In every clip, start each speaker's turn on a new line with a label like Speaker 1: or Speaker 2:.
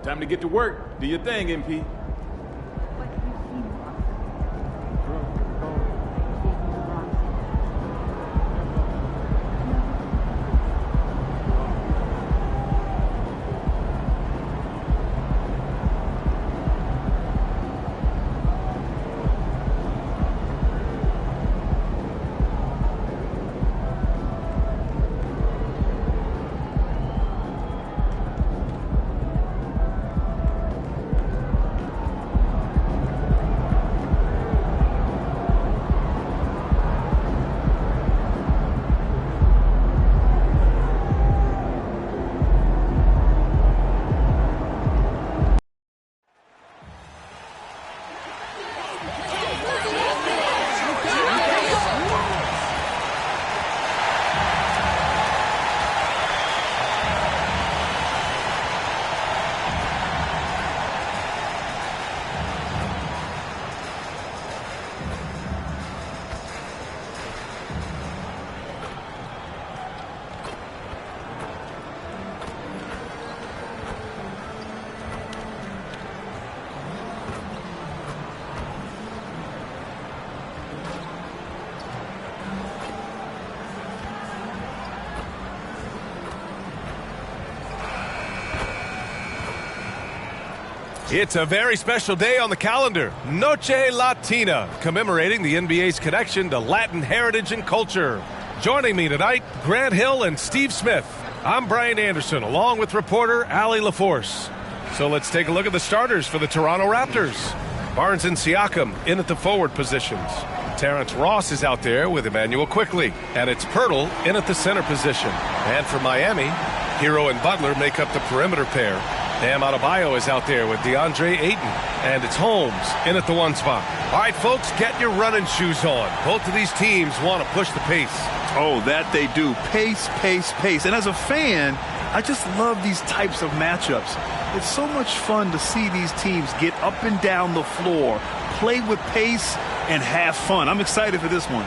Speaker 1: Time to get to work. Do your thing, MP.
Speaker 2: It's a very special day on the calendar, Noche Latina, commemorating the NBA's connection to Latin heritage and culture. Joining me tonight, Grant Hill and Steve Smith. I'm Brian Anderson, along with reporter Allie LaForce. So let's take a look at the starters for the Toronto Raptors. Barnes and Siakam in at the forward positions. Terrence Ross is out there with Emmanuel Quickley, and it's Pirtle in at the center position. And for Miami, Hero and Butler make up the perimeter pair. Bam Adebayo is out there with DeAndre Ayton, and it's Holmes in at the one spot. All right, folks, get your running shoes on. Both of these teams want to push the pace.
Speaker 3: Oh, that they do. Pace, pace, pace. And as a fan, I just love these types of matchups. It's so much fun to see these teams get up and down the floor, play with pace, and have fun. I'm excited for this one.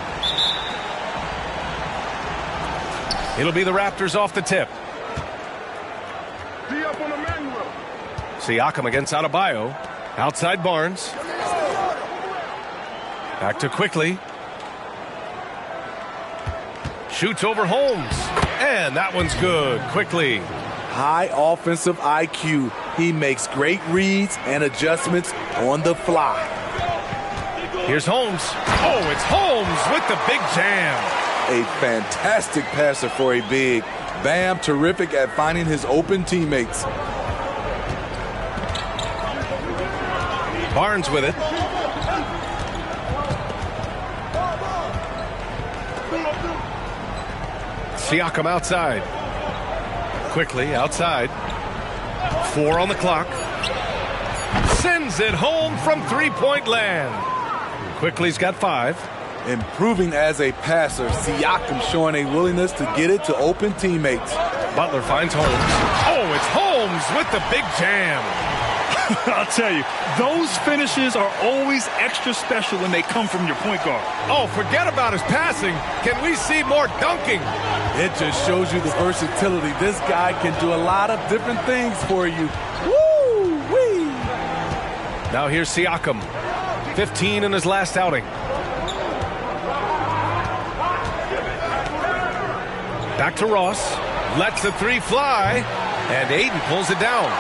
Speaker 2: It'll be the Raptors off the tip. Siakam against Adebayo. Outside Barnes. Back to Quickley. Shoots over Holmes. And that one's good. Quickley.
Speaker 4: High offensive IQ. He makes great reads and adjustments on the fly.
Speaker 2: Here's Holmes. Oh, it's Holmes with the big jam.
Speaker 4: A fantastic passer for a big. Bam, terrific at finding his open teammates.
Speaker 2: Barnes with it. Siakam outside. Quickly outside. 4 on the clock. Sends it home from three-point land. Quickly's got 5.
Speaker 4: Improving as a passer, Siakam showing a willingness to get it to open teammates.
Speaker 2: Butler finds Holmes. Oh, it's Holmes with the big jam.
Speaker 3: I'll tell you, those finishes are always extra special when they come from your point guard.
Speaker 2: Oh, forget about his passing. Can we see more dunking?
Speaker 4: It just shows you the versatility. This guy can do a lot of different things for you. Woo-wee!
Speaker 2: Now here's Siakam. 15 in his last outing. Back to Ross. Lets the three fly. And Ayton pulls it down.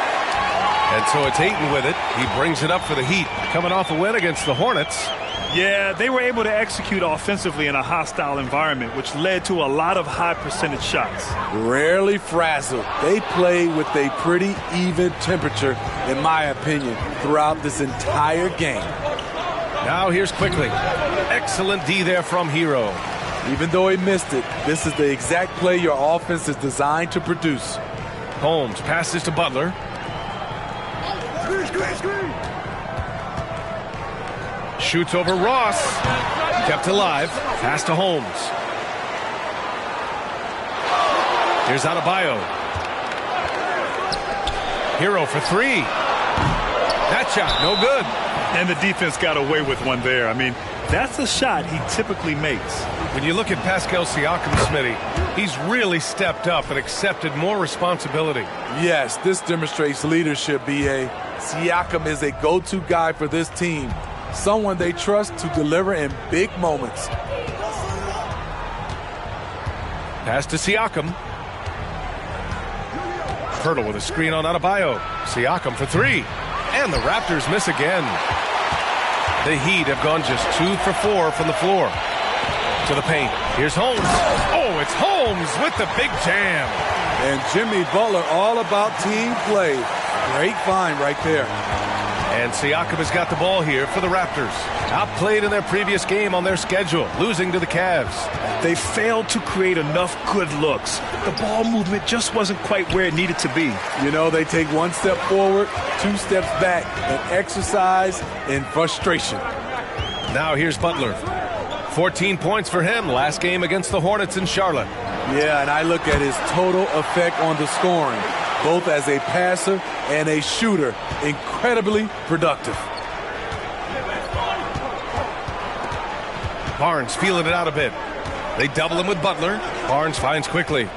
Speaker 2: And so it's Ayton with it. He brings it up for the Heat. Coming off a win against the Hornets.
Speaker 3: Yeah, they were able to execute offensively in a hostile environment, which led to a lot of high percentage shots.
Speaker 4: Rarely frazzled. They play with a pretty even temperature, in my opinion, throughout this entire game.
Speaker 2: Now here's Quickley. Excellent D there from Hero.
Speaker 4: Even though he missed it, this is the exact play your offense is designed to produce.
Speaker 2: Holmes passes to Butler. Shoots over Ross. Kept alive. Pass to Holmes. Here's Adebayo. Hero for 3. That shot, no good.
Speaker 3: And the defense got away with one there. I mean, that's a shot he typically makes.
Speaker 2: When you look at Pascal Siakam, Smitty, he's really stepped up and accepted more responsibility.
Speaker 4: Yes, this demonstrates leadership, B.A. Siakam is a go-to guy for this team, someone they trust to deliver in big moments.
Speaker 2: Pass to Siakam. Hurdle with a screen on Adebayo. Siakam for three. And the Raptors miss again. The Heat have gone just 2 for 4 from the floor. To the paint. Here's Holmes. Oh, it's Holmes with the big jam.
Speaker 4: And Jimmy Butler all about team play. Great find right there.
Speaker 2: And Siakam has got the ball here for the Raptors. Outplayed in their previous game on their schedule, losing to the Cavs.
Speaker 3: They failed to create enough good looks. The ball movement just wasn't quite where it needed to be.
Speaker 4: You know, they take 1 step forward, 2 steps back, and exercise in frustration.
Speaker 2: Now here's Butler. 14 points for him last game against the Hornets in Charlotte.
Speaker 4: Yeah, and I look at his total effect on the scoring, both as a passer and a shooter. Incredibly productive.
Speaker 2: Barnes feeling it out a bit. They double him with Butler. Barnes finds quickly.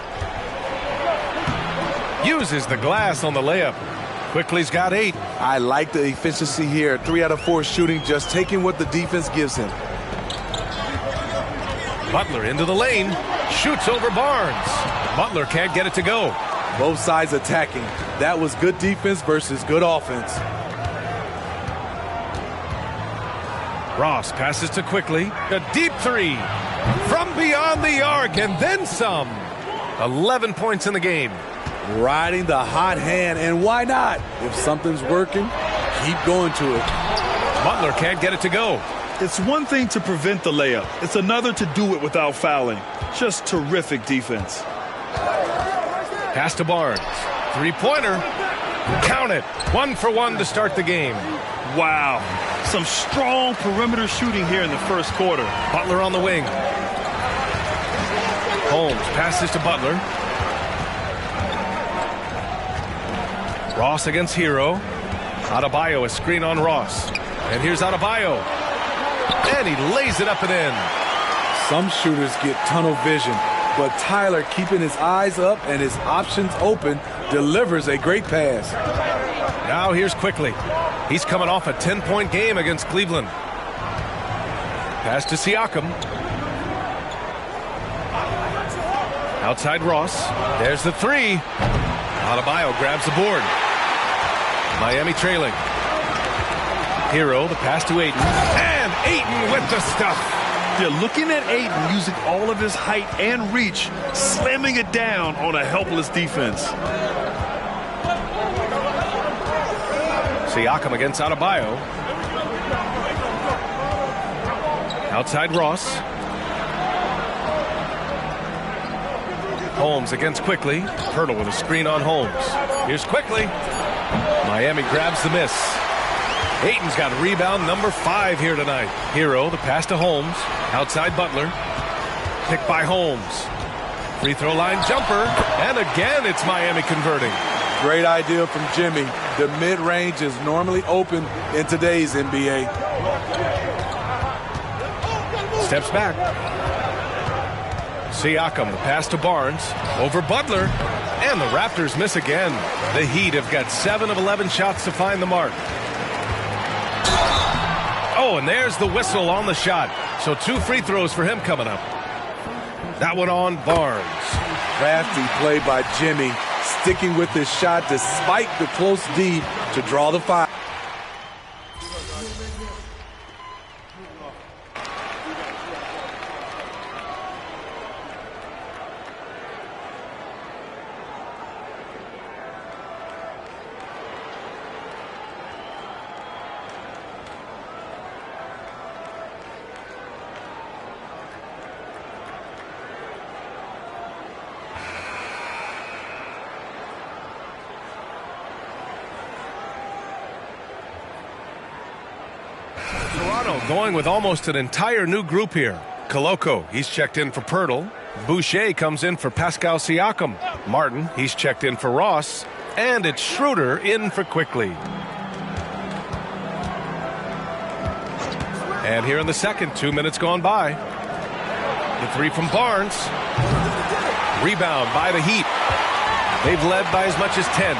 Speaker 2: Uses the glass on the layup. Quickly's got 8.
Speaker 4: I like the efficiency here. 3 out of 4 shooting, just taking what the defense gives him.
Speaker 2: Butler into the lane. Shoots over Barnes. Butler can't get it to go.
Speaker 4: Both sides attacking. That was good defense versus good offense.
Speaker 2: Ross passes to Quickly. A deep 3 from beyond the arc and then some. 11 points in the game.
Speaker 4: Riding the hot hand, and why not? If something's working, keep going to it.
Speaker 2: Butler can't get it to go.
Speaker 3: It's one thing to prevent the layup. It's another to do it without fouling. Just terrific defense.
Speaker 2: Pass to Barnes. 3-pointer. Count it. 1 for 1 to start the game.
Speaker 3: Wow. Some strong perimeter shooting here in the first quarter.
Speaker 2: Butler on the wing. Holmes passes to Butler. Ross against Hero. Adebayo, a screen on Ross. And here's Adebayo. And he lays it up and in.
Speaker 4: Some shooters get tunnel vision, but Tyler, keeping his eyes up and his options open, delivers a great pass.
Speaker 2: Now here's Quickly. He's coming off a 10-point game against Cleveland. Pass to Siakam. Outside Ross. There's the 3. Adebayo grabs the board. Miami trailing. Hero, the pass to Ayton. And Ayton with the stuff.
Speaker 3: You're looking at Ayton using all of his height and reach, slamming it down on a helpless defense.
Speaker 2: Siakam against Adebayo. Outside Ross. Holmes against Quickly. Hurdle with a screen on Holmes. Here's Quickly. Miami grabs the miss. Ayton's got rebound number 5 here tonight. Hero, the pass to Holmes. Outside Butler. Picked by Holmes. Free throw line jumper. And again, it's Miami converting.
Speaker 4: Great idea from Jimmy. The mid-range is normally open in today's NBA.
Speaker 2: Steps back. Siakam, the pass to Barnes. Over Butler. And the Raptors miss again. The Heat have got 7 of 11 shots to find the mark. Oh, and there's the whistle on the shot. So 2 free throws for him coming up. That one on Barnes.
Speaker 4: Crafty play by Jimmy, sticking with his shot despite the close D to draw the foul.
Speaker 2: Going with almost an entire new group here. Koloko, he's checked in for Pirtle. Boucher comes in for Pascal Siakam. Martin, he's checked in for Ross. And it's Schroeder in for Quickly. And here in the second, 2 minutes gone by. The three from Barnes. Rebound by the Heat. They've led by as much as 10.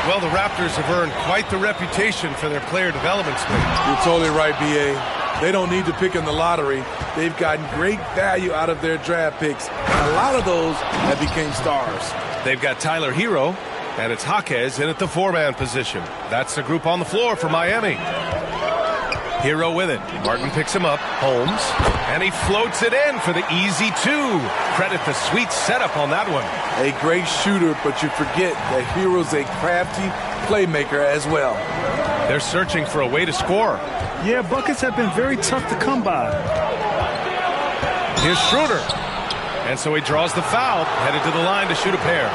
Speaker 2: Well, the Raptors have earned quite the reputation for their player development spree.
Speaker 4: You're totally right, B.A. They don't need to pick in the lottery. They've gotten great value out of their draft picks. And a lot of those have become stars.
Speaker 2: They've got Tyler Hero, and it's Jaquez in at the four-man position. That's the group on the floor for Miami. Hero with it. Martin picks him up. Holmes. And he floats it in for the easy two. Credit the sweet setup on that one.
Speaker 4: A great shooter, but you forget that Hero's a crafty playmaker as well.
Speaker 2: They're searching for a way to score.
Speaker 3: Yeah, buckets have been very tough to come by.
Speaker 2: Here's Schroeder. And so he draws the foul, headed to the line to shoot a pair.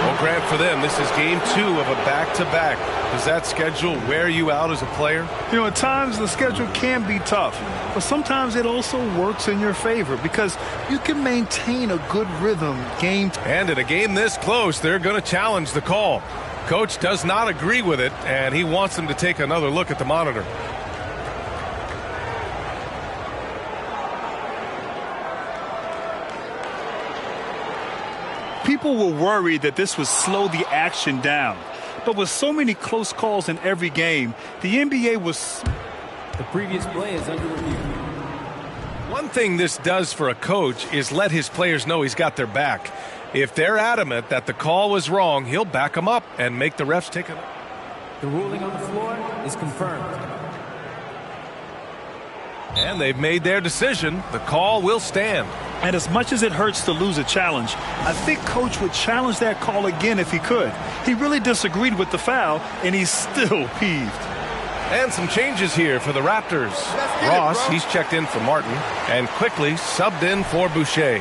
Speaker 2: Well, Grant, for them, this is game 2 of a back-to-back. Does that schedule wear you out as a player?
Speaker 3: You know, at times the schedule can be tough, but sometimes it also works in your favor because you can maintain a good rhythm game.
Speaker 2: And in a game this close, they're going to challenge the call. Coach does not agree with it, and he wants them to take another look at the monitor.
Speaker 3: People were worried that this would slow the action down. But with so many close calls in every game, the NBA was...
Speaker 5: The previous play is under review.
Speaker 2: One thing this does for a coach is let his players know he's got their back. If they're adamant that the call was wrong, he'll back them up and make the refs take it.
Speaker 5: The ruling on the floor is confirmed.
Speaker 2: And they've made their decision. The call will stand.
Speaker 3: And as much as it hurts to lose a challenge, I think Coach would challenge that call again if he could. He really disagreed with the foul, and he's still peeved.
Speaker 2: And some changes here for the Raptors. Ross, he's checked in for Martin, and quickly subbed in for Boucher.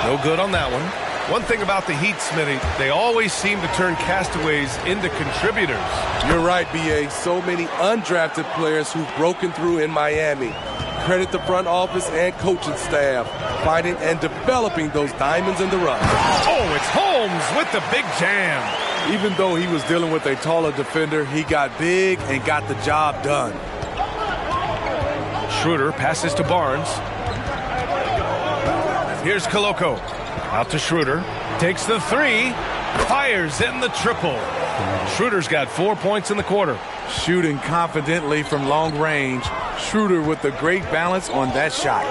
Speaker 2: No good on that one. One thing about the Heat, Smitty, they always seem to turn castaways into contributors.
Speaker 4: You're right, B.A. So many undrafted players who've broken through in Miami. Credit the front office and coaching staff, finding and developing those diamonds in the rough.
Speaker 2: Oh, it's Holmes with the big jam.
Speaker 4: Even though he was dealing with a taller defender, he got big and got the job done.
Speaker 2: Schroeder passes to Barnes. Here's Koloko. Out to Schroeder. Takes the three. Fires in the triple. Schroeder's got 4 points in the quarter.
Speaker 4: Shooting confidently from long range. Schroeder with the great balance on that shot.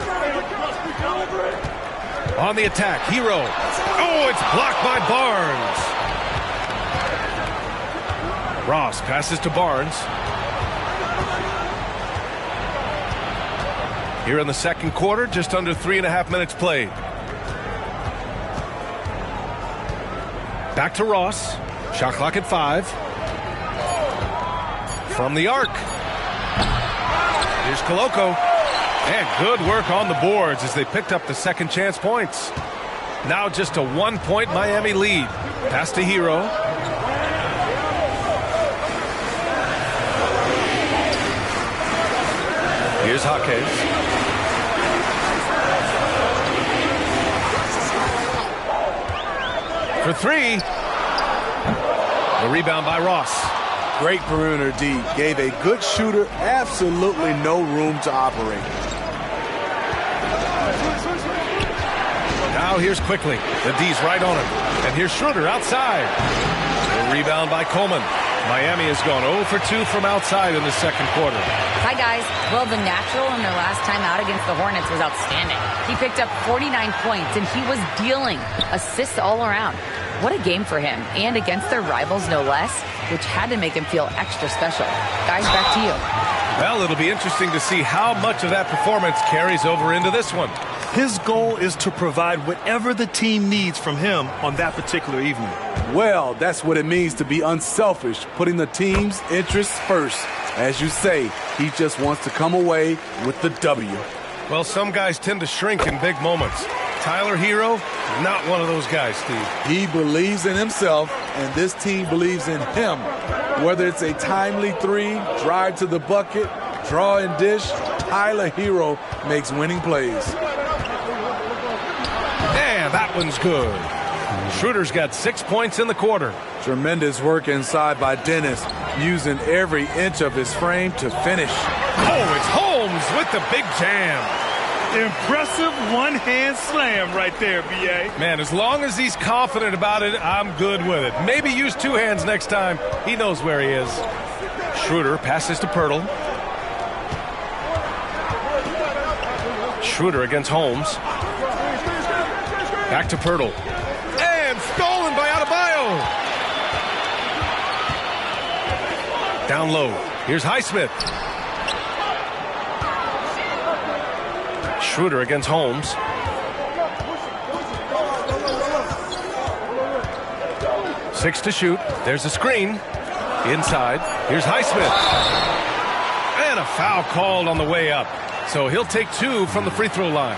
Speaker 2: On the attack, Hero. Oh, it's blocked by Barnes. Ross passes to Barnes. Here in the second quarter, just under 3.5 minutes played. Back to Ross. Shot clock at 5. From the arc. Here's Koloko. And good work on the boards as they picked up the second chance points. Now just a 1-point Miami lead. Pass to Hero. Here's Jaquez. For 3. The rebound by Ross.
Speaker 4: Great perimeter D. Gave a good shooter absolutely no room to operate.
Speaker 2: Now here's Quickly. The D's right on him. And here's Schroeder outside. The rebound by Coleman. Miami has gone 0 for 2 from outside in the second quarter.
Speaker 6: Hi, guys. Well, the natural in their last time out against the Hornets was outstanding. He picked up 49 points, and he was dealing assists all around. What a game for him, and against their rivals, no less, which had to make him feel extra special. Guys, back to you.
Speaker 2: Well, it'll be interesting to see how much of that performance carries over into this one.
Speaker 3: His goal is to provide whatever the team needs from him on that particular evening.
Speaker 4: Well, that's what it means to be unselfish, putting the team's interests first. As you say, he just wants to come away with the W.
Speaker 2: Well, some guys tend to shrink in big moments. Tyler Hero, not one of those guys, Steve.
Speaker 4: He believes in himself, and this team believes in him. Whether it's a timely 3, drive to the bucket, draw and dish, Tyler Hero makes winning plays.
Speaker 2: And that one's good. Schroeder's got 6 points in the quarter.
Speaker 4: Tremendous work inside by Dennis, using every inch of his frame to finish.
Speaker 2: Oh, it's Holmes with the big jam.
Speaker 3: Impressive one-hand slam right there, B.A.
Speaker 2: Man, as long as he's confident about it, I'm good with it. Maybe use 2 hands next time. He knows where he is. Schroeder passes to Pirtle. Schroeder against Holmes. Back to Pirtle. And stolen by Adebayo. Down low. Here's Highsmith. Schroeder against Holmes. Six to shoot. There's a screen. Inside. Here's Highsmith. And a foul called on the way up. So he'll take 2 from the free throw line.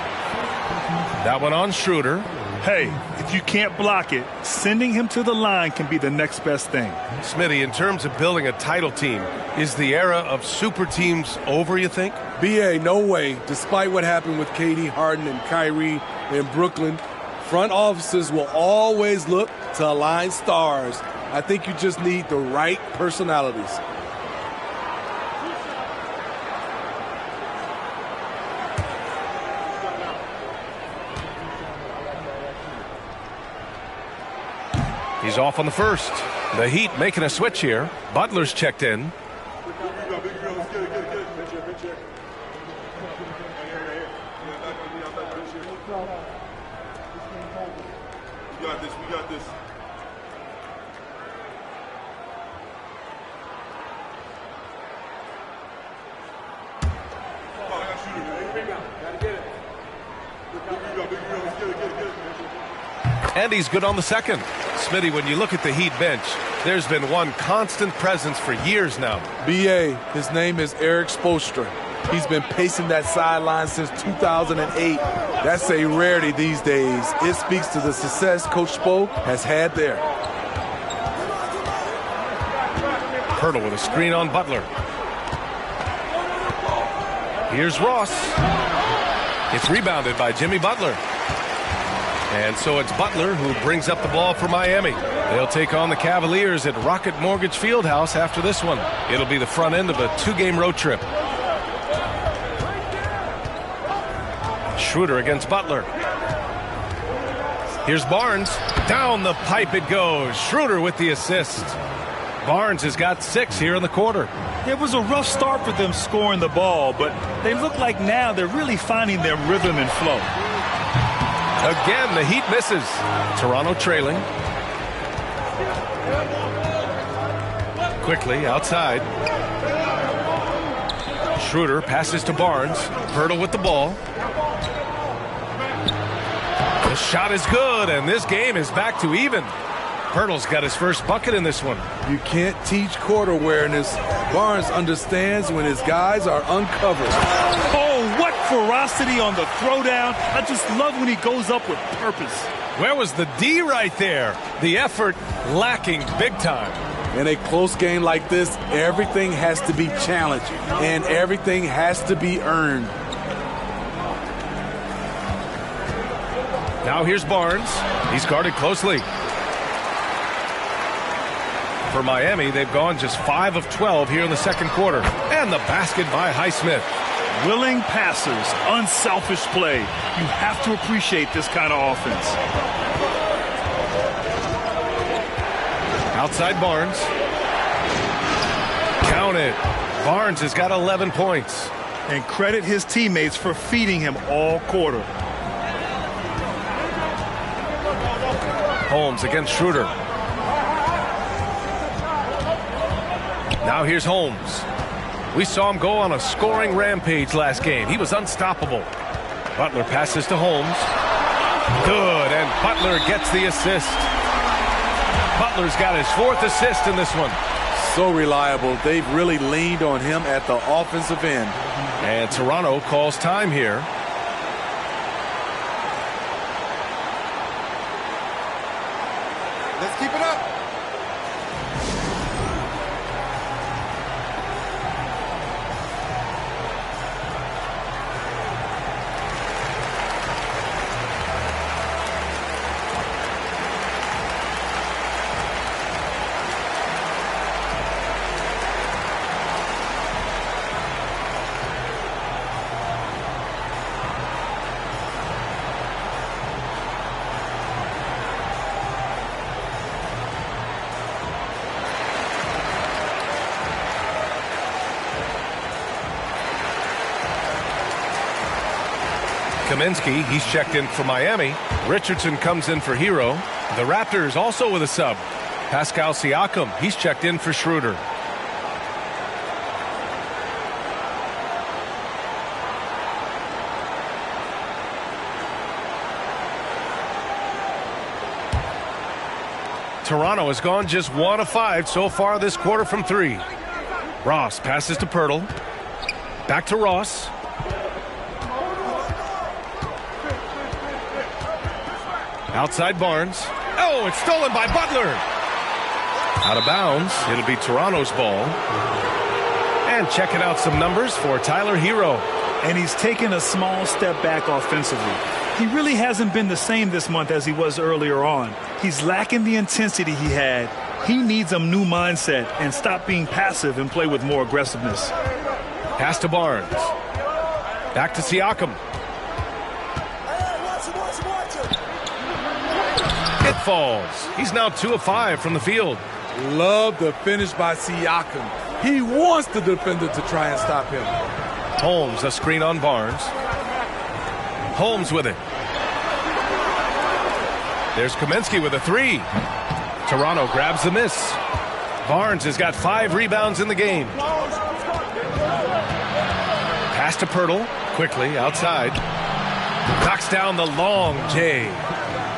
Speaker 2: That one on Schroeder.
Speaker 3: Hey, if you can't block it, sending him to the line can be the next best thing.
Speaker 2: Smitty, in terms of building a title team, is the era of super teams over, you think?
Speaker 4: BA, no way. Despite what happened with KD, Harden, and Kyrie in Brooklyn, front offices will always look to align stars. I think you just need the right personalities.
Speaker 2: He's off on the first. The Heat making a switch here. Butler's checked in.
Speaker 1: We got this.
Speaker 2: And he's good on the second. Smitty, when you look at the Heat bench, there's been one constant presence for years now.
Speaker 4: BA, his name is Eric Spoelstra. He's been pacing that sideline since 2008. That's a rarity these days. It speaks to the success Coach Spo has had there.
Speaker 2: Pirtle with a screen on Butler. Here's Ross. It's rebounded by Jimmy Butler. And so it's Butler who brings up the ball for Miami. They'll take on the Cavaliers at Rocket Mortgage Fieldhouse after this one. It'll be the front end of a 2-game road trip. Schroeder against Butler. Here's Barnes. Down the pipe it goes. Schroeder with the assist. Barnes has got 6 here in the quarter.
Speaker 3: It was a rough start for them scoring the ball, but they look like now they're really finding their rhythm and flow.
Speaker 2: Again, the Heat misses. Toronto trailing. Quickly outside. Schroeder passes to Barnes. Pirtle with the ball. The shot is good, and this game is back to even. Pirtle's got his first bucket in this one.
Speaker 4: You can't teach court awareness. Barnes understands when his guys are uncovered.
Speaker 3: Oh, what ferocity on the throwdown. I just love when he goes up with purpose.
Speaker 2: Where was the D right there? The effort lacking big time.
Speaker 4: In a close game like this, everything has to be challenged, and everything has to be earned.
Speaker 2: Now here's Barnes. He's guarded closely. For Miami, they've gone just 5 of 12 here in the second quarter. And the basket by Highsmith.
Speaker 3: Willing passers, unselfish play. You have to appreciate this kind of offense.
Speaker 2: Outside Barnes. Count it. Barnes has got 11 points.
Speaker 3: And credit his teammates for feeding him all quarter.
Speaker 2: Holmes against Schroeder. Now here's Holmes. We saw him go on a scoring rampage last game. He was unstoppable. Butler passes to Holmes. Good, and Butler gets the assist. Butler's got his 4th assist in this one.
Speaker 4: So reliable. They've really leaned on him at the offensive end.
Speaker 2: And Toronto calls time here.
Speaker 1: Let's keep it up.
Speaker 2: Kaminsky, he's checked in for Miami. Richardson comes in for Hero. The Raptors also with a sub. Pascal Siakam, he's checked in for Schroeder. Toronto has gone just 1 of 5 so far this quarter from 3. Ross passes to Pirtle. Back to Ross. Outside Barnes. Oh, it's stolen by Butler. Out of bounds. It'll be Toronto's ball. And checking out some numbers for Tyler Hero.
Speaker 3: And he's taken a small step back offensively. He really hasn't been the same this month as he was earlier on. He's lacking the intensity he had. He needs a new mindset and stop being passive and play with more aggressiveness.
Speaker 2: Pass to Barnes. Back to Siakam. It falls. He's now 2 of 5 from the field.
Speaker 4: Love the finish by Siakam. He wants the defender to try and stop him.
Speaker 2: Holmes, a screen on Barnes. Holmes with it. There's Kaminsky with a 3. Toronto grabs the miss. Barnes has got 5 rebounds in the game. Pass to Pirtle. Quickly outside. Knocks down the long J.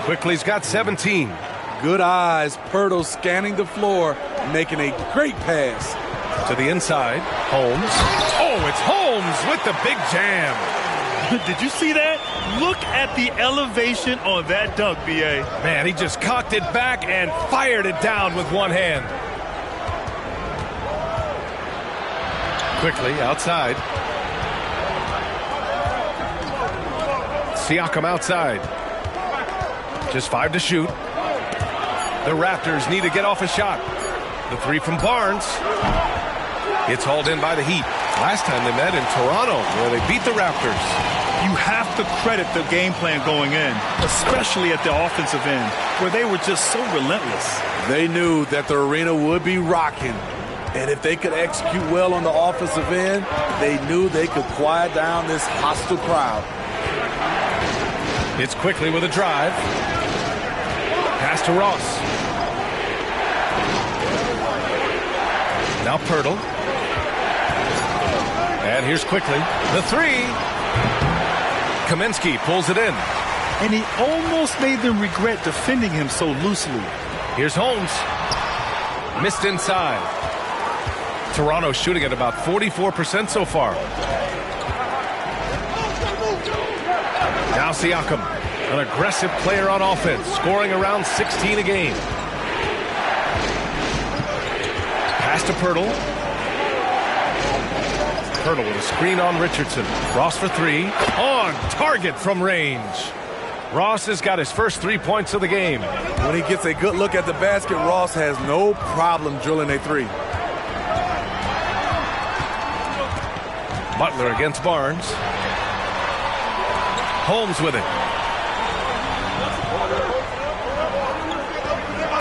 Speaker 2: Quickly's got 17.
Speaker 4: Good eyes. Pirtle scanning the floor, making a great pass.
Speaker 2: To the inside. Holmes. Oh, it's Holmes with the big jam.
Speaker 3: Did you see that? Look at the elevation on that dunk, B.A.
Speaker 2: Man, he just cocked it back and fired it down with one hand. Quickly outside. Siakam outside. Just 5 to shoot. The Raptors need to get off a shot. The 3 from Barnes. It's hauled in by the Heat. Last time they met in Toronto, where they beat the Raptors.
Speaker 3: You have to credit the game plan going in, especially at the offensive end, where they were just so relentless.
Speaker 4: They knew that the arena would be rocking. And if they could execute well on the offensive end, they knew they could quiet down this hostile crowd.
Speaker 2: It's Quickly with a drive. Pass to Ross. Now Pirtle. And here's Quickly. The 3. Kaminsky pulls it in.
Speaker 3: And he almost made them regret defending him so loosely.
Speaker 2: Here's Holmes. Missed inside. Toronto shooting at about 44% so far. Now Siakam, an aggressive player on offense, scoring around 16 a game. Pass to Pirtle. Pirtle with a screen on Richardson. Ross for 3. On target from range. Ross has got his first 3 points of the game.
Speaker 4: When he gets a good look at the basket, Ross has no problem drilling a 3.
Speaker 2: Butler against Barnes. Holmes with it.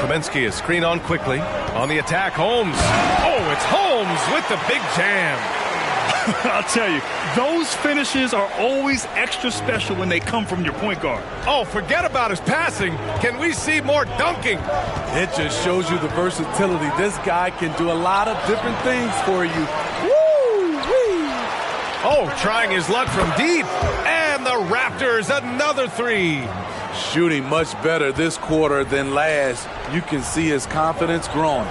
Speaker 2: Kaminsky is screen on Quickly. On the attack, Holmes. Oh, it's Holmes with the big jam.
Speaker 3: I'll tell you, those finishes are always extra special when they come from your point guard.
Speaker 2: Oh, forget about his passing. Can we see more dunking?
Speaker 4: It just shows you the versatility. This guy can do a lot of different things for you. Woo-wee.
Speaker 2: Oh, trying his luck from deep. And the Raptors, another 3.
Speaker 4: Shooting much better this quarter than last. You can see his confidence growing.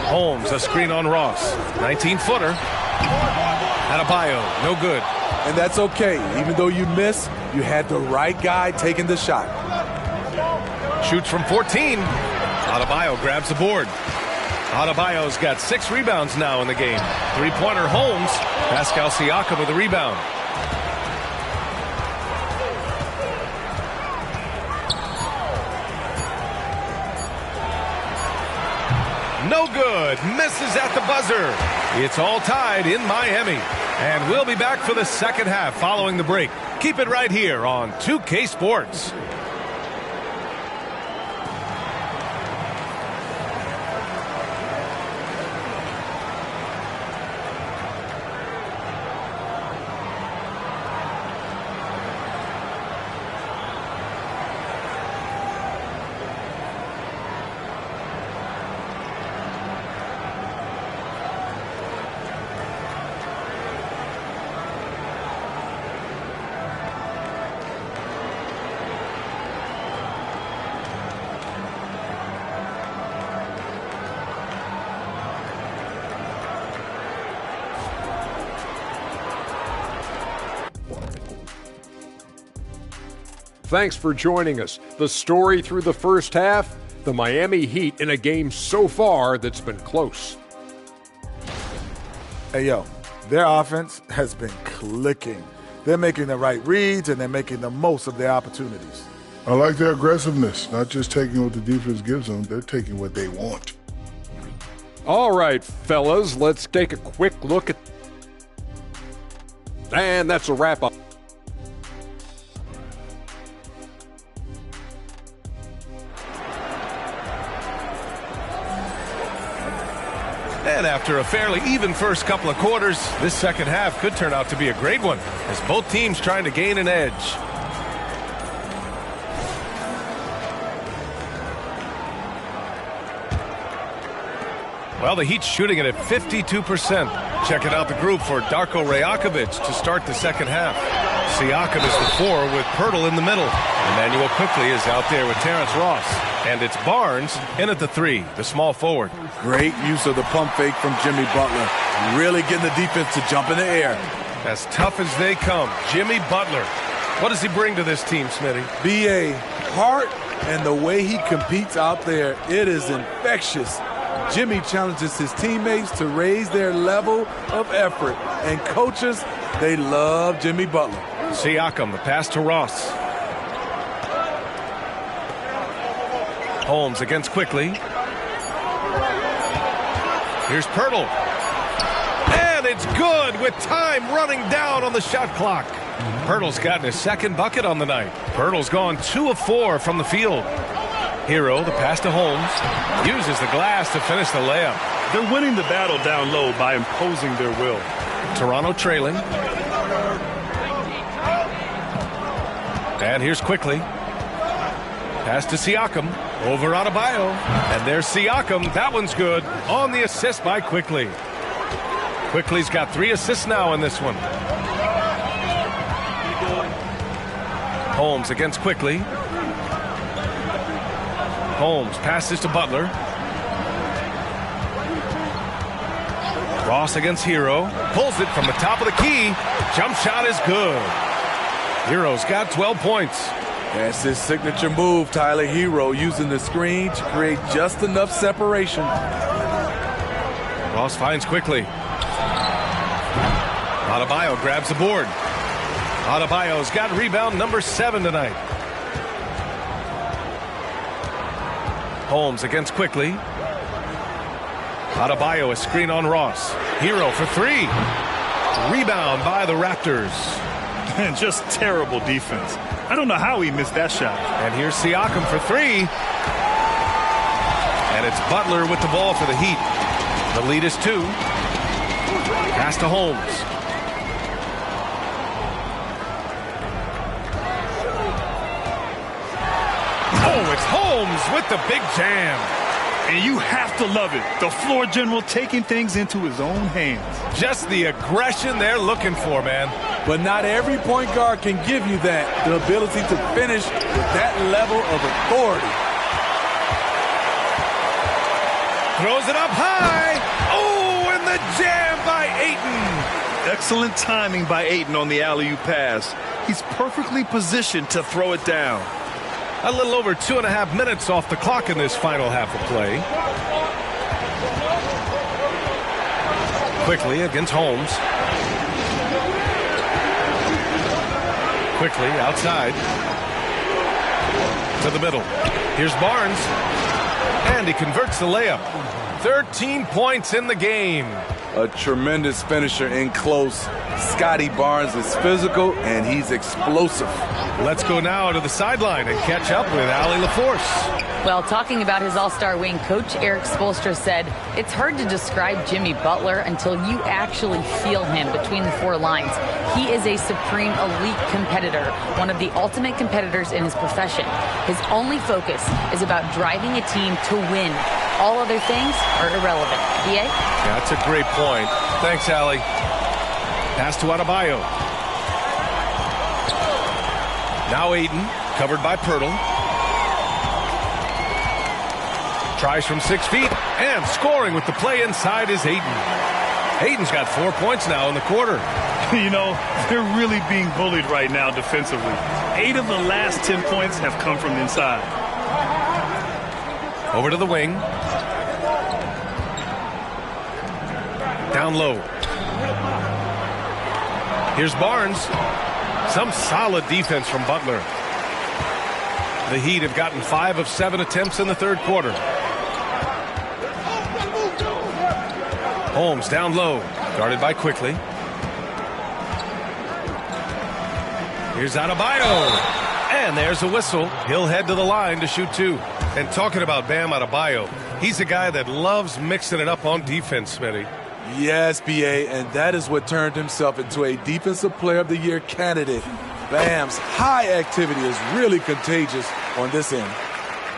Speaker 2: Holmes, a screen on Ross. 19-footer. Adebayo, no good.
Speaker 4: And that's okay. Even though you miss, you had the right guy taking the shot.
Speaker 2: Shoots from 14. Adebayo grabs the board. Adebayo's got 6 rebounds now in the game. 3-pointer Holmes. Pascal Siakam with a rebound. No good. Misses at the buzzer. It's all tied in Miami. And we'll be back for the second half following the break. Keep it right here on 2K Sports.
Speaker 7: thanks for joining us. The story through the first half, the Miami Heat in a game so far that's been close.
Speaker 8: Hey, yo, their offense has been clicking. They're making the right reads, and they're making the most of their opportunities.
Speaker 1: I like their aggressiveness, not just taking what the defense gives them, they're taking what they want.
Speaker 7: All right, fellas, let's take a quick look at... And that's a wrap-up.
Speaker 2: And after a fairly even first couple of quarters, this second half could turn out to be a great one, as both teams trying to gain an edge. Well, the Heat's shooting it at 52%. Checking out the group for Darko Rajakovic to start the second half. Siakam is the 4 with Pirtle in the middle. Emmanuel quickly is out there with Terrence Ross. And it's Barnes in at the 3, the small forward.
Speaker 4: Great use of the pump fake from Jimmy Butler. Really getting the defense to jump in the air.
Speaker 2: As tough as they come, Jimmy Butler. What does he bring to this team, Smitty?
Speaker 4: B.A. heart and the way he competes out there, it is infectious. Jimmy challenges his teammates to raise their level of effort. And coaches, they love Jimmy Butler.
Speaker 2: Siakam, the pass to Ross. Holmes against Quickly. Here's Pirtle. And it's good with time running down on the shot clock. Pirtle's gotten his second bucket on the night. Pirtle's gone 2 of 4 from the field. Hero, the pass to Holmes, uses the glass to finish the layup.
Speaker 3: They're winning the battle down low by imposing their will.
Speaker 2: Toronto trailing. And here's Quickly. Pass to Siakam. Over Adebayo. And there's Siakam. That one's good. On the assist by Quickly. Quickly's got 3 assists now in this one. Holmes against Quickly. Holmes passes to Butler. Ross against Hero. Pulls it from the top of the key. Jump shot is good. Hero's got 12 points.
Speaker 4: That's his signature move, Tyler. Hero using the screen to create just enough separation.
Speaker 2: Ross finds Quickly. Adebayo grabs the board. Adebayo's got rebound number 7 tonight. Holmes against Quickly. Adebayo a screen on Ross. Hero for 3. Rebound by the Raptors.
Speaker 3: And just terrible defense. I don't know how he missed that shot.
Speaker 2: And here's Siakam for 3. And it's Butler with the ball for the Heat. The lead is 2. Pass to Holmes. Oh, it's Holmes with the big jam.
Speaker 3: And you have to love it. The floor general taking things into his own hands.
Speaker 2: Just the aggression they're looking for, man.
Speaker 4: But not every point guard can give you that. The ability to finish with that level of authority.
Speaker 2: Throws it up high. Oh, and the jam by Ayton.
Speaker 3: Excellent timing by Ayton on the alley-oop pass. He's perfectly positioned to throw it down.
Speaker 2: A little over 2.5 minutes off the clock in this final half of play. Quickly against Holmes. Quickly outside. To the middle. Here's Barnes. And he converts the layup. 13 points in the game.
Speaker 4: A tremendous finisher in close. Scotty Barnes is physical and he's explosive.
Speaker 2: Let's go now to the sideline and catch up with Allie LaForce.
Speaker 6: Well, talking about his all-star wing, Coach Eric Spoelstra said, it's hard to describe Jimmy Butler until you actually feel him between the 4 lines. He is a supreme elite competitor, one of the ultimate competitors in his profession. His only focus is about driving a team to win. All other things are irrelevant. B.A.?
Speaker 2: Yeah, that's a great point. Thanks, Allie. Pass to Adebayo. Now Ayton, covered by Pirtle. Tries from 6 feet, and scoring with the play inside is Ayton. Ayton's got 4 points now in the quarter.
Speaker 3: You know, they're really being bullied right now defensively. 8 of the last 10 points have come from inside.
Speaker 2: Over to the wing. Down low. Here's Barnes. Some solid defense from Butler. The Heat have gotten 5 of 7 attempts in the third quarter. Holmes down low, guarded by Quickly. Here's Adebayo. And there's a whistle. He'll head to the line to shoot 2. And talking about Bam Adebayo, he's a guy that loves mixing it up on defense, Smitty.
Speaker 4: Yes, B.A., and that is what turned himself into a Defensive Player of the Year candidate. Bam's high activity is really contagious on this end.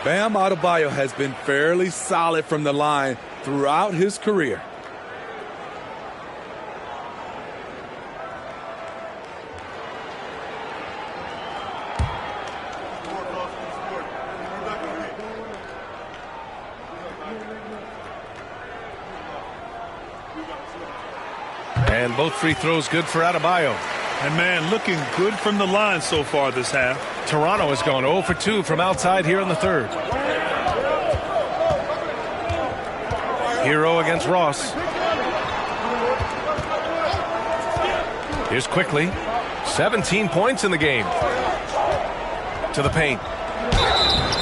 Speaker 4: Bam Adebayo has been fairly solid from the line throughout his career.
Speaker 2: And both free throws good for Adebayo.
Speaker 3: And, man, looking good from the line so far this half.
Speaker 2: Toronto has gone 0 for 2 from outside here in the third. Hero against Ross. Here's Quickly. 17 points in the game. To the paint.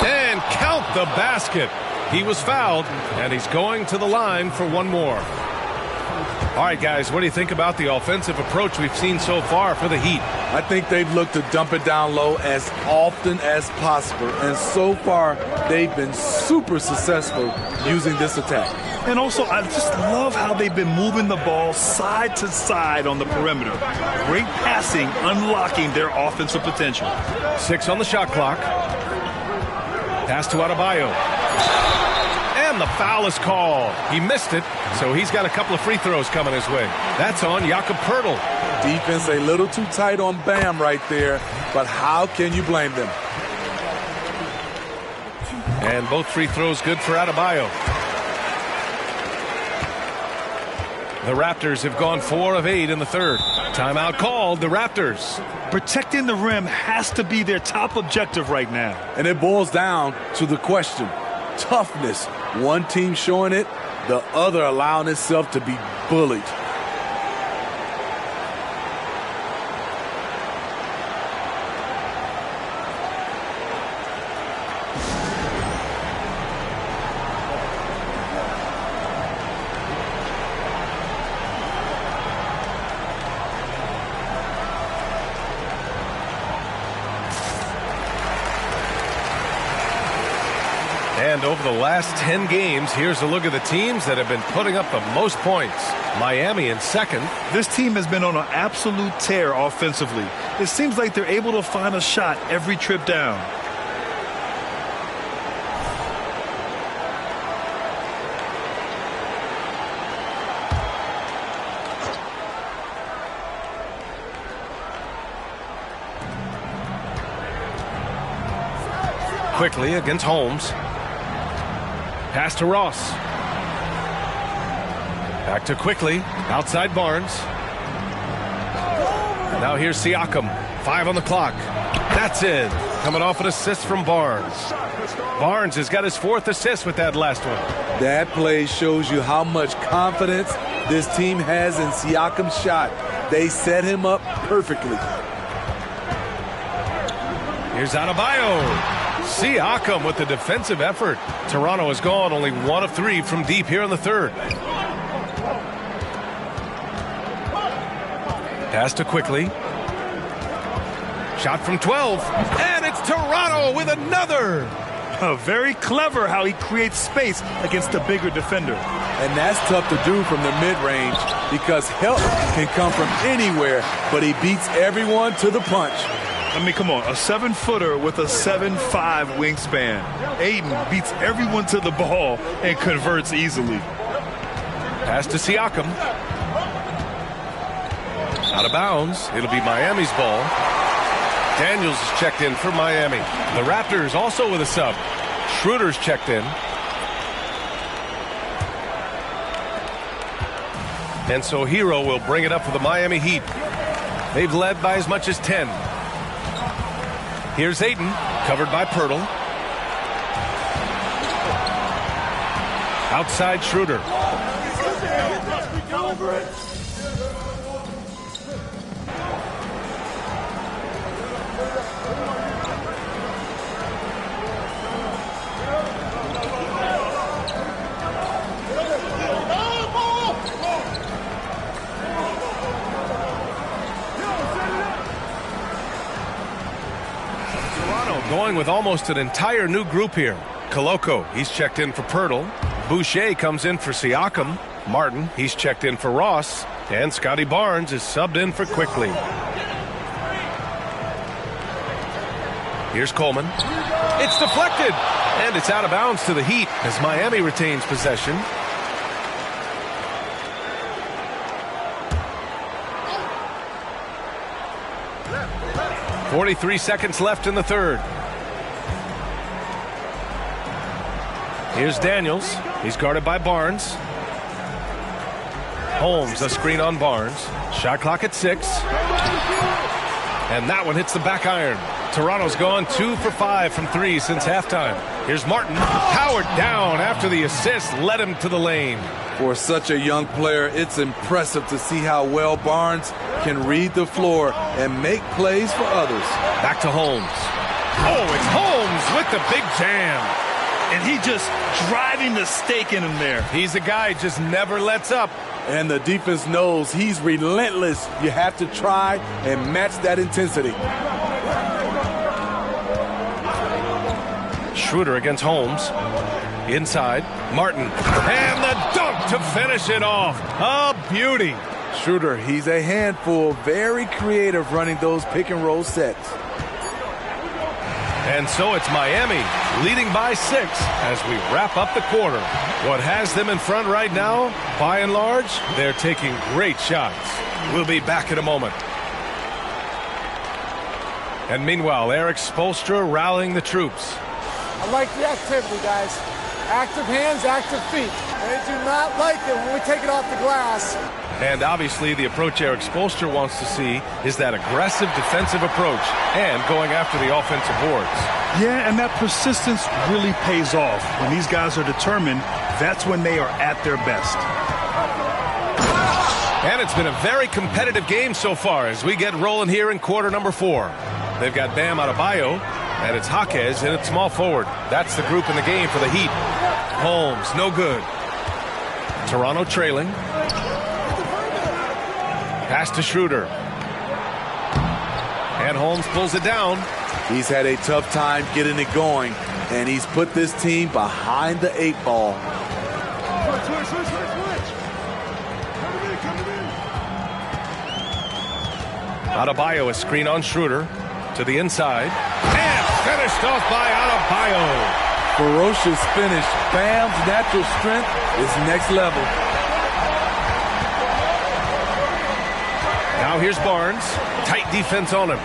Speaker 2: And count the basket. He was fouled, and he's going to the line for one more. All right, guys, what do you think about the offensive approach we've seen so far for the Heat?
Speaker 4: I think they've looked to dump it down low as often as possible. And so far, they've been super successful using this attack.
Speaker 3: And also, I just love how they've been moving the ball side to side on the perimeter. Great passing, unlocking their offensive potential.
Speaker 2: 6 on the shot clock. Pass to Adebayo. And the foul is called. He missed it, so he's got a couple of free throws coming his way. That's on Jakob Poeltl.
Speaker 4: Defense a little too tight on Bam right there, but how can you blame them?
Speaker 2: And both free throws good for Adebayo. The Raptors have gone 4 of 8 in the third. Timeout called, the Raptors.
Speaker 3: Protecting the rim has to be their top objective right now.
Speaker 4: And it boils down to the question. Toughness. One team showing it, the other allowing itself to be bullied.
Speaker 2: And over the last 10 games, here's a look at the teams that have been putting up the most points. Miami in second.
Speaker 3: This team has been on an absolute tear offensively. It seems like they're able to find a shot every trip down.
Speaker 2: Quickly against Holmes. Pass to Ross. Back to Quickly. Outside Barnes. And now here's Siakam. 5 on the clock. That's in. Coming off an assist from Barnes. Barnes has got his 4th assist with that last one.
Speaker 4: That play shows you how much confidence this team has in Siakam's shot. They set him up perfectly.
Speaker 2: Here's Adebayo. Siakam with the defensive effort. Toronto has gone only 1 of 3 from deep here in the third. Pass to Quickly. Shot from 12. And it's Toronto with another.
Speaker 3: Very clever how he creates space against a bigger defender.
Speaker 4: And that's tough to do from the mid-range because help can come from anywhere, but he beats everyone to the punch.
Speaker 3: I mean, come on, a 7-footer with a 7'5" wingspan. Aiden beats everyone to the ball and converts easily.
Speaker 2: Pass to Siakam. Out of bounds. It'll be Miami's ball. Daniels is checked in for Miami. The Raptors also with a sub. Schroeder's checked in. And so Hero will bring it up for the Miami Heat. They've led by as much as 10. Here's Ayton, covered by Pirtle. Outside Schroeder. Going with almost an entire new group here. Koloko, he's checked in for Pirtle. Boucher comes in for Siakam. Martin, he's checked in for Ross. And Scotty Barnes is subbed in for Quickly. Here's Coleman. It's deflected. And it's out of bounds to the Heat as Miami retains possession. .43 seconds left in the third. Here's Daniels. He's guarded by Barnes. Holmes, a screen on Barnes. Shot clock at 6. And that one hits the back iron. Toronto's gone 2 for 5 from 3 since halftime. Here's Martin. Powered down after the assist led him to the lane.
Speaker 4: For such a young player, it's impressive to see how well Barnes can read the floor and make plays for others.
Speaker 2: Back to Holmes. Oh, it's Holmes with the big jam.
Speaker 3: And he just driving the stake in him there.
Speaker 2: He's a guy just never lets up.
Speaker 4: And the defense knows he's relentless. You have to try and match that intensity.
Speaker 2: Schroeder against Holmes. Inside, Martin. And the dunk to finish it off. A beauty.
Speaker 4: Schroeder, he's a handful. Very creative running those pick and roll sets.
Speaker 2: And so it's Miami leading by 6 as we wrap up the quarter. What has them in front right now, by and large, they're taking great shots. We'll be back in a moment. And meanwhile, Eric Spoelstra rallying the troops.
Speaker 9: I like the activity, guys. Active hands, active feet. They do not like it when we take it off the glass.
Speaker 2: And obviously the approach Eric Spoelstra wants to see is that aggressive defensive approach and going after the offensive boards.
Speaker 3: Yeah, and that persistence really pays off. When these guys are determined, that's when they are at their best.
Speaker 2: And it's been a very competitive game so far as we get rolling here in quarter number 4. They've got Bam Adebayo, and it's Jaquez in at small forward. That's the group in the game for the Heat. Holmes, no good. Toronto trailing. Pass to Schroeder. And Holmes pulls it down.
Speaker 4: He's had a tough time getting it going, and he's put this team behind the 8 ball.
Speaker 2: Adebayo, a screen on Schroeder to the inside. And finished off by Adebayo.
Speaker 4: Ferocious finish. Bam's natural strength is next level.
Speaker 2: Now here's Barnes. Tight defense on him.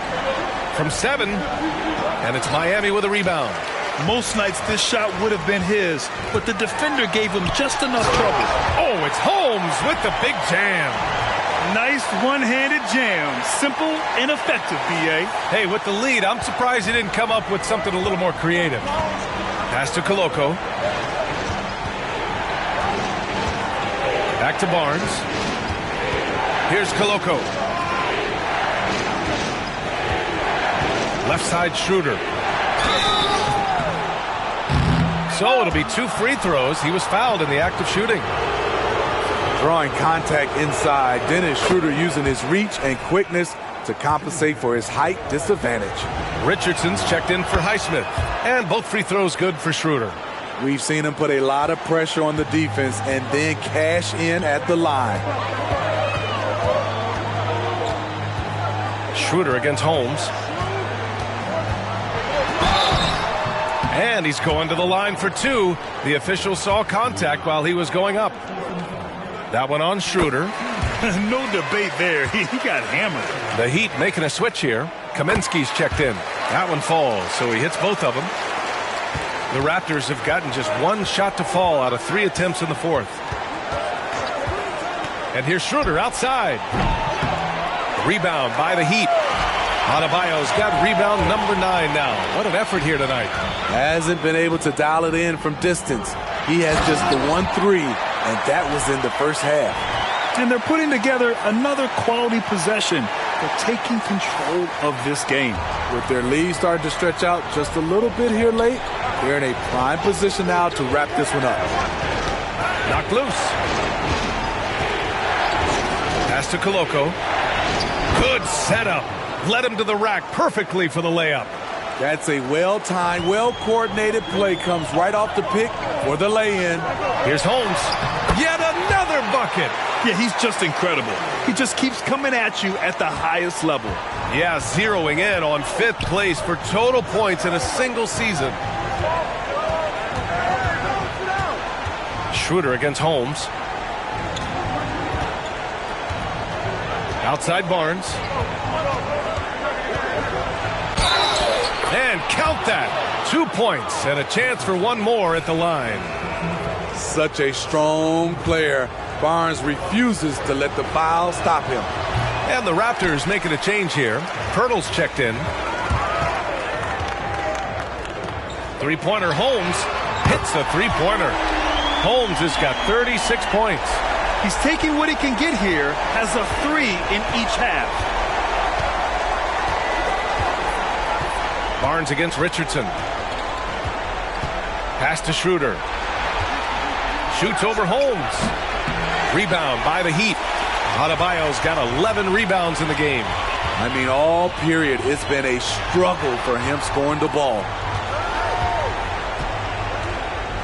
Speaker 2: From 7. And it's Miami with a rebound.
Speaker 3: Most nights this shot would have been his, but the defender gave him just enough trouble.
Speaker 2: Oh, it's Holmes with the big jam.
Speaker 3: Nice one-handed jam. Simple and effective, B.A.
Speaker 2: Hey, with the lead, I'm surprised he didn't come up with something a little more creative. Pass to Koloko. Back to Barnes. Here's Koloko. Left side Schroeder. So it'll be 2 free throws. He was fouled in the act of shooting.
Speaker 4: Drawing contact inside. Dennis Schroeder using his reach and quickness to compensate for his height disadvantage.
Speaker 2: Richardson's checked in for Highsmith. And both free throws good for Schroeder.
Speaker 4: We've seen him put a lot of pressure on the defense and then cash in at the line.
Speaker 2: Schroeder against Holmes. And he's going to the line for 2. The official saw contact while he was going up. That one on Schroeder.
Speaker 3: No debate there. He got hammered.
Speaker 2: The Heat making a switch here. Kaminsky's checked in. That one falls, so he hits both of them. The Raptors have gotten just 1 shot to fall out of 3 attempts in the 4th. And here's Schroeder outside. Rebound by the Heat. Adebayo's got rebound number 9 now. What an effort here tonight.
Speaker 4: Hasn't been able to dial it in from distance. He has just the 1-3, and that was in the first half.
Speaker 3: And they're putting together another quality possession. They're taking control of this game.
Speaker 4: With their lead starting to stretch out just a little bit here late, they're in a prime position now to wrap this one up.
Speaker 2: Knocked loose. Pass to Koloko. Good setup. Led him to the rack perfectly for the layup.
Speaker 4: That's a well-timed, well-coordinated play. Comes right off the pick for the lay-in.
Speaker 2: Here's Holmes. Yet another bucket.
Speaker 3: Yeah, he's just incredible. He just keeps coming at you at the highest level.
Speaker 2: Yeah, zeroing in on 5th place for total points in a single season. Schroeder against Holmes. Outside Barnes. And count that. 2 points and a chance for one more at the line.
Speaker 4: Such a strong player. Barnes refuses to let the foul stop him.
Speaker 2: And the Raptors making a change here. Pirtle's checked in. Three-pointer Holmes hits the three-pointer. Holmes has got 36 points.
Speaker 3: He's taking what he can get here as a 3 in each half.
Speaker 2: Barnes against Richardson. Pass to Schroeder. Shoots over Holmes. Rebound by the Heat. Adebayo's got 11 rebounds in the game.
Speaker 4: I mean, all period, it's been a struggle for him scoring the ball.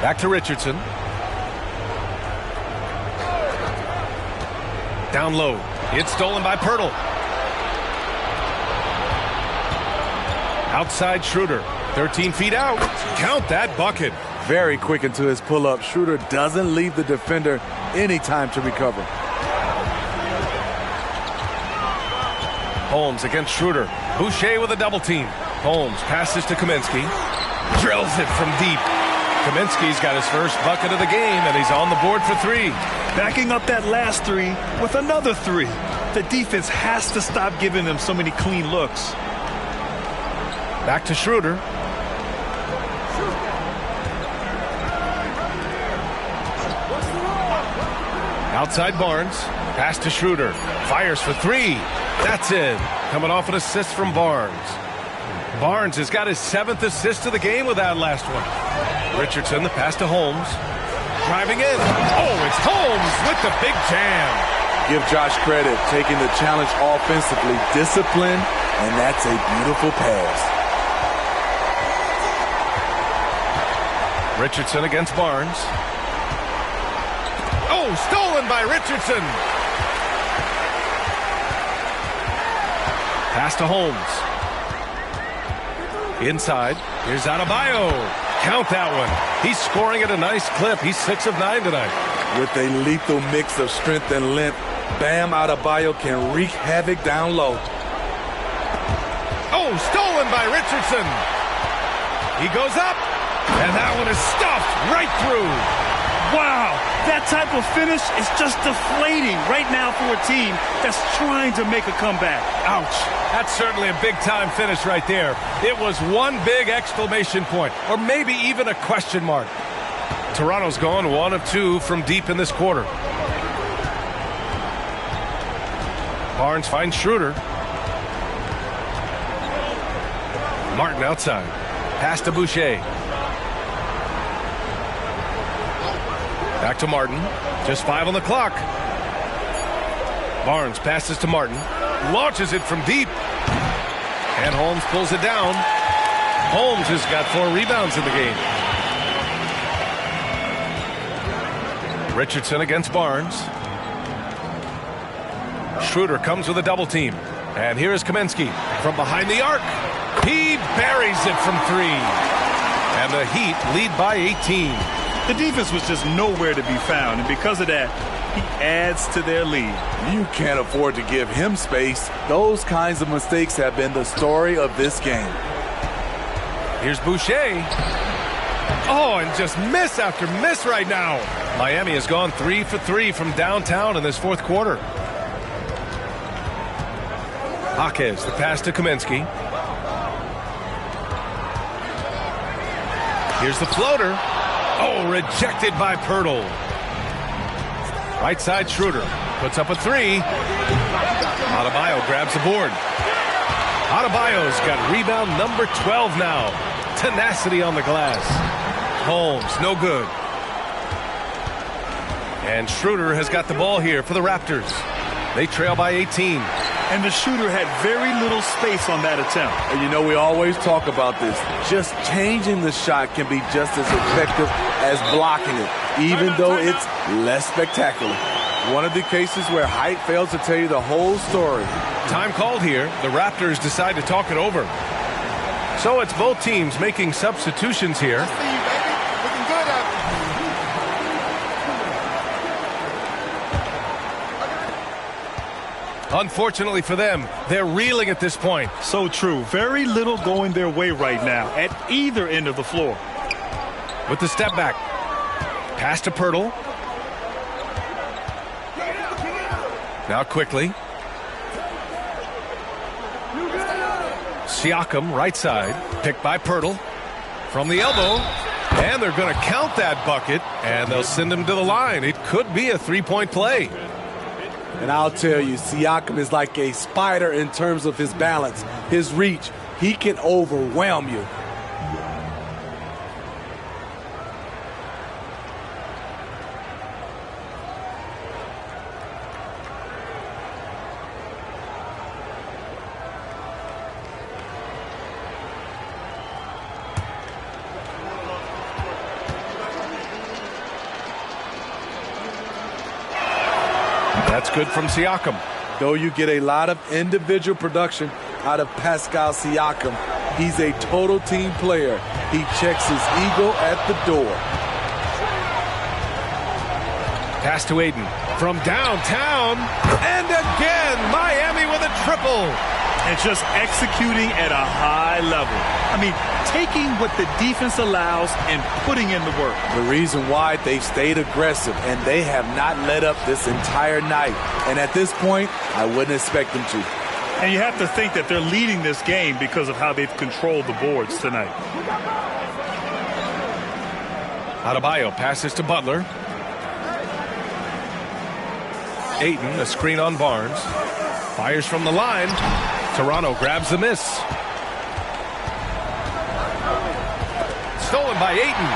Speaker 2: Back to Richardson. Down low. It's stolen by Pirtle. Outside Schroeder. 13 feet out. Count that bucket.
Speaker 4: Very quick into his pull-up. Schroeder doesn't leave the defender any time to recover.
Speaker 2: Holmes against Schroeder. Boucher with a double team. Holmes passes to Kaminsky. Drills it from deep. Kaminsky's got his first bucket of the game, and he's on the board for 3.
Speaker 3: Backing up that last 3 with another 3. The defense has to stop giving them so many clean looks.
Speaker 2: Back to Schroeder. Outside Barnes. Pass to Schroeder. Fires for 3. That's it. Coming off an assist from Barnes. Barnes has got his 7th assist of the game with that last one. Richardson, the pass to Holmes. Driving in. Oh, it's Holmes with the big jam.
Speaker 4: Give Josh credit, taking the challenge offensively, discipline, and that's a beautiful pass.
Speaker 2: Richardson against Barnes. Oh, stolen by Richardson. Pass to Holmes. Inside. Here's Adebayo. Count that one. He's scoring at a nice clip. He's 6 of 9 tonight.
Speaker 4: With a lethal mix of strength and length, Bam Adebayo can wreak havoc down low.
Speaker 2: Oh, stolen by Richardson. He goes up, and that one is stuffed right through.
Speaker 3: Wow, that type of finish is just deflating right now for a team that's trying to make a comeback.
Speaker 2: Ouch. That's certainly a big-time finish right there. It was one big exclamation point, or maybe even a question mark. Toronto's gone 1 of 2 from deep in this quarter. Barnes finds Schroeder. Martin outside. Pass to Boucher. Back to Martin. Just 5 on the clock. Barnes passes to Martin. Launches it from deep. And Holmes pulls it down. Holmes has got 4 rebounds in the game. Richardson against Barnes. Schroeder comes with a double team. And here is Kaminsky from behind the arc. He buries it from 3. And the Heat lead by 18.
Speaker 3: The defense was just nowhere to be found, and because of that, he adds to their lead.
Speaker 4: You can't afford to give him space. Those kinds of mistakes have been the story of this game.
Speaker 2: Here's Boucher. Oh, and just miss after miss right now. Miami has gone 3 for 3 from downtown in this 4th quarter. Jaquez, the pass to Kaminsky. Here's the floater. Oh, rejected by Pirtle. Right side Schroeder puts up a three. Adebayo grabs the board. Adebayo's got rebound number 12 now. Tenacity on the glass. Holmes, no good. And Schroeder has got the ball here for the Raptors. They trail by 18.
Speaker 3: And the shooter had very little space on that attempt.
Speaker 4: And you know, we always talk about this. Just changing the shot can be just as effective as blocking it, even though it's less spectacular. One of the cases where height fails to tell you the whole story.
Speaker 2: Time called here. The Raptors decide to talk it over. So it's both teams making substitutions here. Unfortunately for them, they're reeling at this point.
Speaker 3: So true. Very little going their way right now at either end of the floor.
Speaker 2: With the step back. Pass to Pirtle. Now quickly. Siakam, right side. Picked by Pirtle. From the elbow. And they're going to count that bucket. And they'll send him to the line. It could be a three-point play.
Speaker 4: And I'll tell you, Siakam is like a spider in terms of his balance, his reach. He can overwhelm you.
Speaker 2: That's good from Siakam.
Speaker 4: Though you get a lot of individual production out of Pascal Siakam, he's a total team player. He checks his ego at the door.
Speaker 2: Pass to Aiden from downtown. And again, Miami with a triple.
Speaker 3: And just executing at a high level. I mean, taking what the defense allows and putting in the work.
Speaker 4: The reason why they've stayed aggressive and they have not let up this entire night. And at this point, I wouldn't expect them to.
Speaker 3: And you have to think that they're leading this game because of how they've controlled the boards tonight.
Speaker 2: Adebayo passes to Butler. Ayton, a screen on Barnes. Fires from the line. Toronto grabs the miss. Stolen by Ayton.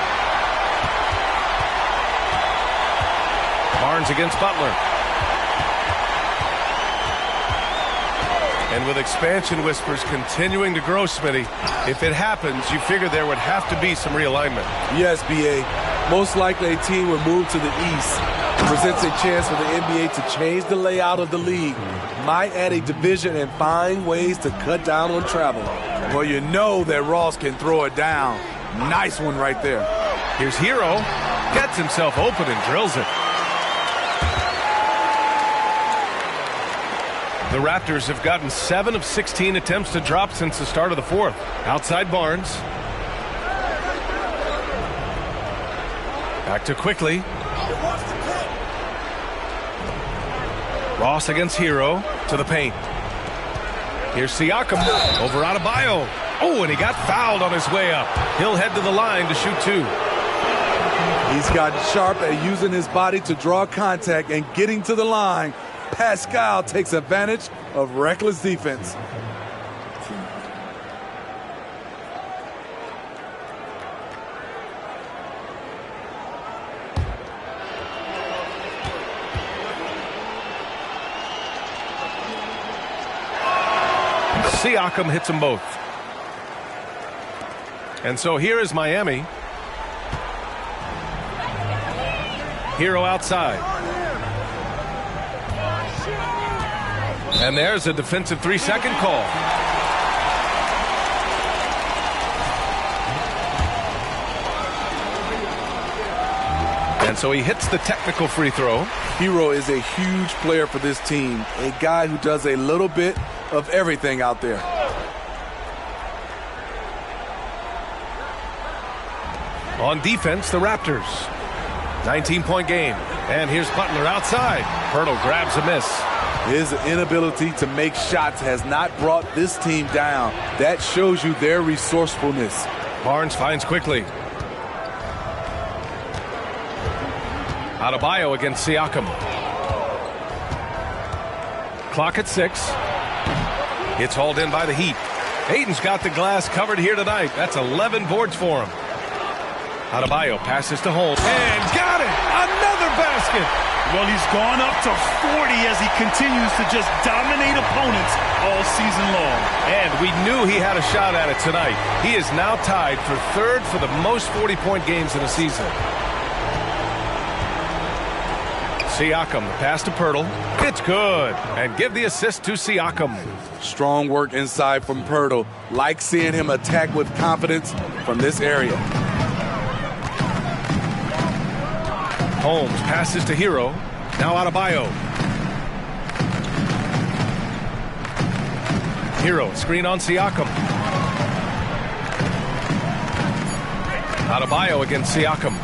Speaker 2: Barnes against Butler. And with expansion whispers continuing to grow, Smitty, if it happens, you figure there would have to be some realignment.
Speaker 4: Yes, B.A. Most likely a team would move to the east. Presents a chance for the NBA to change the layout of the league. Might add a division and find ways to cut down on travel. Well, you know that Ross can throw it down. Nice one right there.
Speaker 2: Here's Hero. Gets himself open and drills it. The Raptors have gotten 7 of 16 attempts to drop since the start of the fourth. Outside Barnes. Back to Quickly. Ross against Hero to the paint. Here's Siakam over Adebayo. Oh, and he got fouled on his way up. He'll head to the line to shoot two.
Speaker 4: He's gotten sharp at using his body to draw contact and getting to the line. Pascal takes advantage of reckless defense.
Speaker 2: Siakam hits them both. And so here is Miami. Hero outside. And there's a defensive 3-second call. And so he hits the technical free throw.
Speaker 4: Hero is a huge player for this team. A guy who does a little bit of everything out there.
Speaker 2: On defense, the Raptors. 19-point game. And here's Butler outside. Pirtle grabs a miss.
Speaker 4: His inability to make shots has not brought this team down. That shows you their resourcefulness.
Speaker 2: Barnes finds quickly. Adebayo against Siakam. Clock at 6. It's hauled in by the Heat. Ayton's got the glass covered here tonight. That's 11 boards for him. Adebayo passes to Holmes. And got it! Another basket!
Speaker 3: Well, he's gone up to 40 as he continues to just dominate opponents all season long.
Speaker 2: And we knew he had a shot at it tonight. He is now tied for third for the most 40-point games in a season. Siakam, the pass to Pirtle. It's good. And give the assist to Siakam.
Speaker 4: Strong work inside from Pirtle. Like seeing him attack with confidence from this area.
Speaker 2: Holmes passes to Hero. Now Adebayo. Hero, screen on Siakam. Adebayo against Siakam.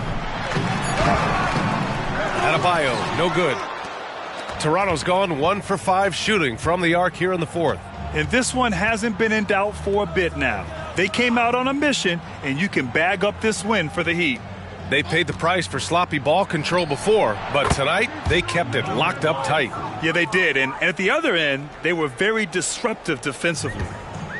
Speaker 2: Adebayo, no good. Toronto's gone 1 for 5 shooting from the arc here in the fourth.
Speaker 3: And this one hasn't been in doubt for a bit now. They came out on a mission, and you can bag up this win for the Heat.
Speaker 2: They paid the price for sloppy ball control before, but tonight they kept it locked up tight.
Speaker 3: Yeah, they did. And at the other end, they were very disruptive defensively.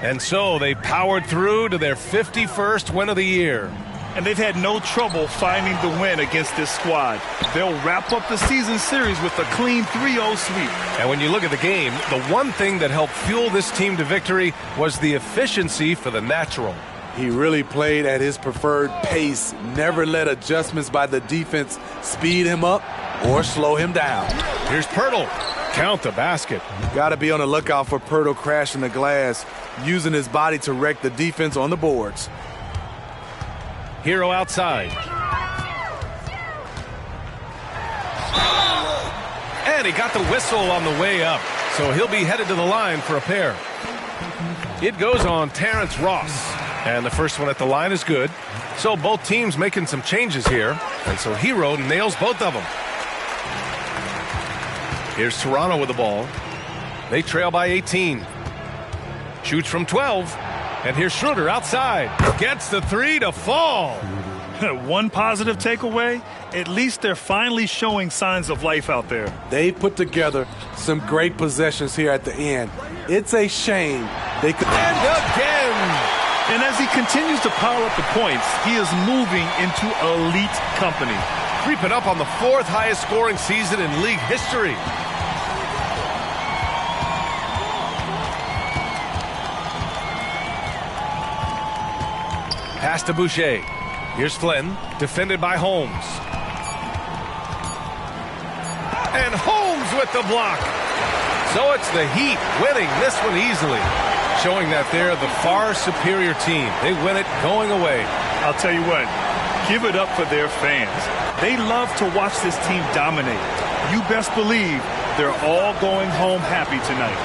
Speaker 2: And so they powered through to their 51st win of the year.
Speaker 3: And they've had no trouble finding the win against this squad. They'll wrap up the season series with a clean 3-0 sweep.
Speaker 2: And when you look at the game, the one thing that helped fuel this team to victory was the efficiency for the natural.
Speaker 4: He really played at his preferred pace, never let adjustments by the defense speed him up or slow him down.
Speaker 2: Here's Pirtle. Count the basket.
Speaker 4: Got to be on the lookout for Pirtle crashing the glass, using his body to wreck the defense on the boards.
Speaker 2: Hero outside. And he got the whistle on the way up, so he'll be headed to the line for a pair. It goes on Terrence Ross. And the first one at the line is good. So both teams making some changes here. And so Hero nails both of them. Here's Toronto with the ball. They trail by 18. Shoots from 12. And here's Schroeder outside. Gets the 3 to fall.
Speaker 3: One positive takeaway, at least they're finally showing signs of life out there.
Speaker 4: They put together some great possessions here at the end. It's a shame they could.
Speaker 2: And again.
Speaker 3: And as he continues to pile up the points, he is moving into elite company.
Speaker 2: Creeping up on the 4th highest scoring season in league history. Pass to Boucher. Here's Flynn, defended by Holmes. And Holmes with the block. So it's the Heat winning this one easily, showing that they're the far superior team. They win it going away.
Speaker 3: I'll tell you what, give it up for their fans. They love to watch this team dominate. You best believe they're all going home happy tonight.